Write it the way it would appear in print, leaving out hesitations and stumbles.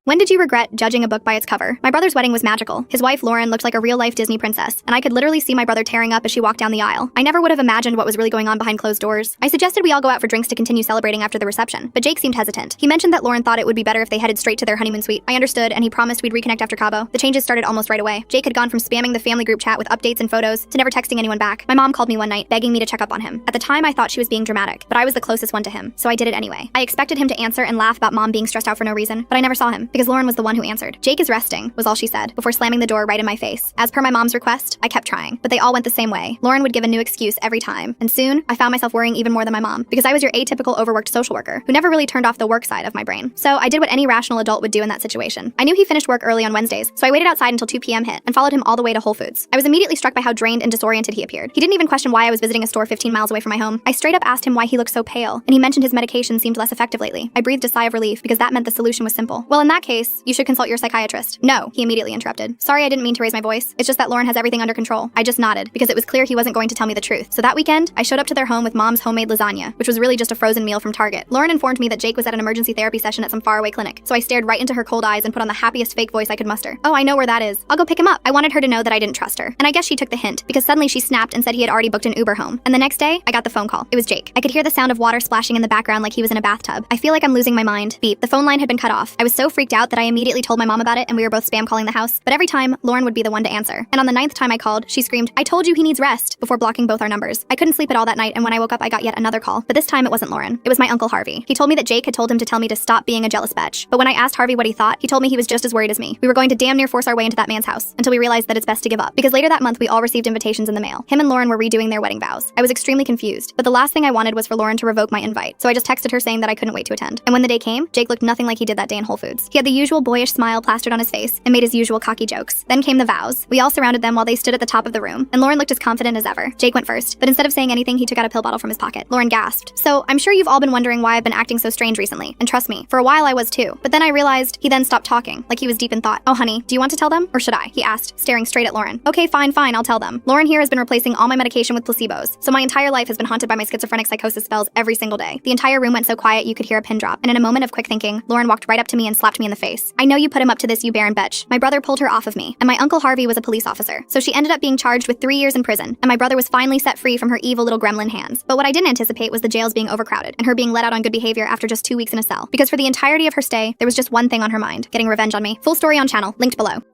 When did you regret judging a book by its cover? My brother's wedding was magical. His wife, Lauren, looked like a real-life Disney princess, and I could literally see my brother tearing up as she walked down the aisle. I never would have imagined what was really going on behind closed doors. I suggested we all go out for drinks to continue celebrating after the reception, but Jake seemed hesitant. He mentioned that Lauren thought it would be better if they headed straight to their honeymoon suite. I understood, and he promised we'd reconnect after Cabo. The changes started almost right away. Jake had gone from spamming the family group chat with updates and photos to never texting anyone back. My mom called me one night, begging me to check up on him. At the time, I thought she was being dramatic, but I was the closest one to him, so I did it anyway. I expected him to answer and laugh about mom being stressed out for no reason, but I never saw him, because Lauren was the one who answered. "Jake is resting," was all she said, before slamming the door right in my face. As per my mom's request, I kept trying, but they all went the same way. Lauren would give a new excuse every time, and soon, I found myself worrying even more than my mom, because I was your atypical overworked social worker, who never really turned off the work side of my brain. So I did what any rational adult would do in that situation. I knew he finished work early on Wednesdays, so I waited outside until 2 p.m. hit, and followed him all the way to Whole Foods. I was immediately struck by how drained and disoriented he appeared. He didn't even question why I was visiting a store 15 miles away from my home. I straight up asked him why he looked so pale, and he mentioned his medication seemed less effective lately. I breathed a sigh of relief, because that meant the solution was simple. "Well, in that case, you should consult your psychiatrist." "No," he immediately interrupted. "Sorry, I didn't mean to raise my voice. It's just that Lauren has everything under control." I just nodded, because it was clear he wasn't going to tell me the truth. So that weekend, I showed up to their home with mom's homemade lasagna, which was really just a frozen meal from Target. Lauren informed me that Jake was at an emergency therapy session at some faraway clinic, so I stared right into her cold eyes and put on the happiest fake voice I could muster. "Oh, I know where that is. I'll go pick him up." I wanted her to know that I didn't trust her, and I guess she took the hint, because suddenly she snapped and said he had already booked an Uber home. And the next day, I got the phone call. It was Jake. I could hear the sound of water splashing in the background like he was in a bathtub. "I feel like I'm losing my mind." Beep. The phone line had been cut off. I was so freaked out that I immediately told my mom about it, and we were both spam calling the house. But every time, Lauren would be the one to answer. And on the 9th time I called, she screamed, "I told you he needs rest," before blocking both our numbers. I couldn't sleep at all that night, and when I woke up, I got yet another call. But this time it wasn't Lauren. It was my Uncle Harvey. He told me that Jake had told him to tell me to stop being a jealous bitch. But when I asked Harvey what he thought, he told me he was just as worried as me. We were going to damn near force our way into that man's house, until we realized that it's best to give up. Because later that month, we all received invitations in the mail. Him and Lauren were redoing their wedding vows. I was extremely confused, but the last thing I wanted was for Lauren to revoke my invite. So I just texted her saying that I couldn't wait to attend. And when the day came, Jake looked nothing like he did that day in Whole Foods. He had the usual boyish smile plastered on his face and made his usual cocky jokes. Then came the vows. We all surrounded them while they stood at the top of the room, and Lauren looked as confident as ever. Jake went first, but instead of saying anything, he took out a pill bottle from his pocket. Lauren gasped. So I'm sure you've all been wondering why I've been acting so strange recently, and trust me, for a while I was too. But then I realized he then stopped talking, like he was deep in thought. "Oh honey, do you want to tell them, or should I?" he asked, staring straight at Lauren. "Okay, fine, I'll tell them. Lauren here has been replacing all my medication with placebos, so my entire life has been haunted by my schizophrenic psychosis spells every single day." The entire room went so quiet you could hear a pin drop, and in a moment of quick thinking, Lauren walked right up to me and slapped me in the face. "I know you put him up to this, you barren bitch." My brother pulled her off of me, and my Uncle Harvey was a police officer, so she ended up being charged with 3 years in prison, and my brother was finally set free from her evil little gremlin hands. But what I didn't anticipate was the jails being overcrowded, and her being let out on good behavior after just 2 weeks in a cell. Because for the entirety of her stay, there was just one thing on her mind: getting revenge on me. Full story on channel, linked below.